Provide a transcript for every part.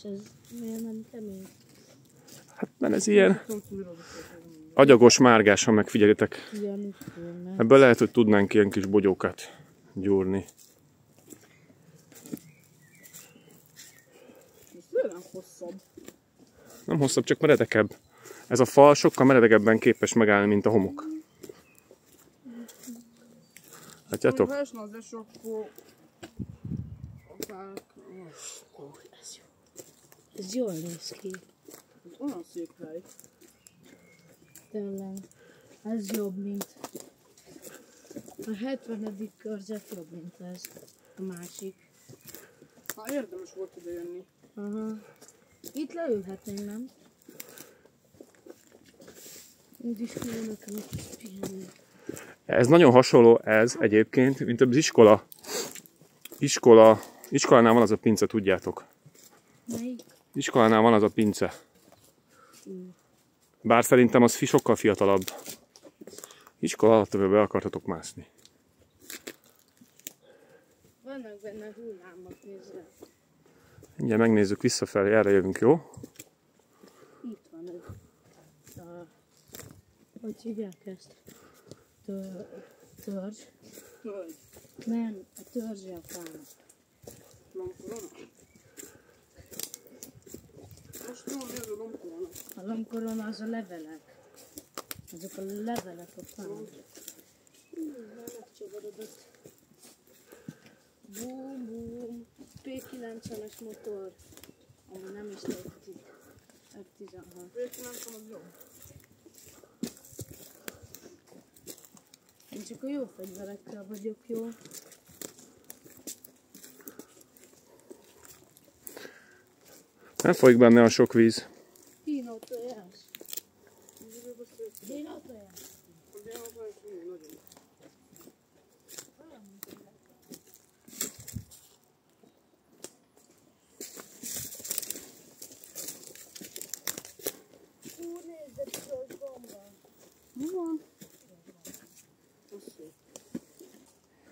ez miért nem kemény? Hát mert ez ilyen agyagos márgás, ha megfigyelitek. Ebből lehet, hogy tudnánk ilyen kis bogyókat gyúrni. Nem hosszabb. Nem hosszabb, csak meredekebb. Ez a fal sokkal meredegebben képes megállni, mint a homok. Látjátok? Ha esne az eső, akkor... Ez jól néz ki. Ez olyan szép hely. Tényleg. Ez jobb, mint... A 70. körzet jobb, mint ez. A másik. Hát érdemes volt ide jönni. Aha. Itt leülhetnénk, nem? Úgyis kéne nekem itt pihenni. Ez nagyon hasonló ez egyébként, mint az iskolánál van az a pince, tudjátok. Melyik? Iskolánál van az a pince. Bár szerintem az sokkal fiatalabb. Iskola alatt be akartatok mászni. Vannak benne hullámok, nézd. Mindjárt megnézzük visszafelé, erre jövünk, jó? Itt van ez. Hogy hívják ezt? Törzs. Hölgy. Nem, a törzs a fának. Lomkorona? Most jól néz a lomkorona. A lomkorona az a levelek. Azok a levelek a fának. Megcsavarodott. Bum, bum. P90-es motor. Ami nem is tetszik. F16. P90 az jó. Én csak a jó fegyverekkel vagyok jó. Nem folyik benne a sok víz. Dino tojás. Dino tojás. A Dino tojás nagyon. Nézd, egy piros gomba. Mi van?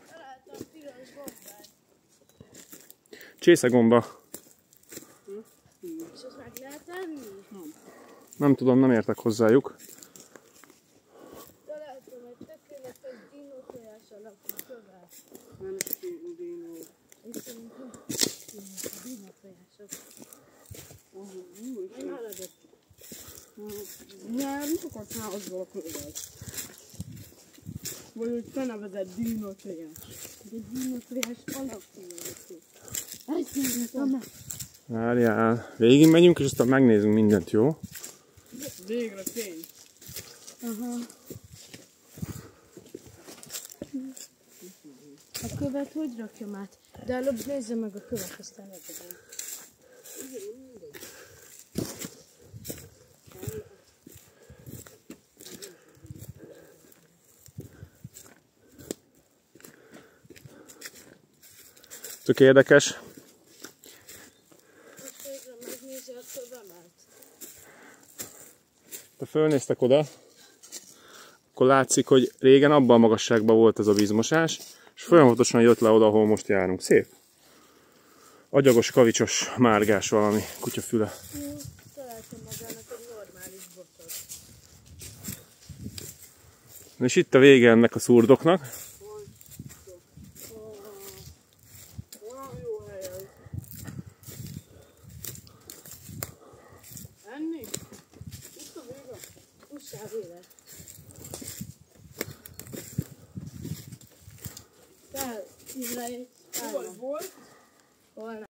Találtam piros gombát. Csészegomba. És azt meg lehet enni? Nem tudom, nem értek hozzájuk. Találtam egy tökéletes dino tojás alapú követ. Nem is Dino. És szerintem dino tojások. Én Maradott. nem sokat szállhozzal a követ. Vagy hogy te nevezed Dino tojás. De dino tojás alapú. Ezt nézd meg. Várjál, végig megyünk, és aztán megnézünk mindent, jó? Végre fény. Aha. A követ hogy rakjam át? De előbb nézze meg a követ, aztán elkezdem. Tök érdekes. Megnézi a kövemet. Ha fölnéztek oda, akkor látszik, hogy régen abban a magasságban volt ez a vízmosás, és folyamatosan jött le oda, ahol most járunk. Szép. Agyagos, kavicsos, márgás valami, kutyafüle. Találtam magának egy normális botot. És itt a vége ennek a szurdoknak. Olyan jó hely ez. Enni? Itt a vége. Pussál véle. Fel, Izrael, Volt? volna.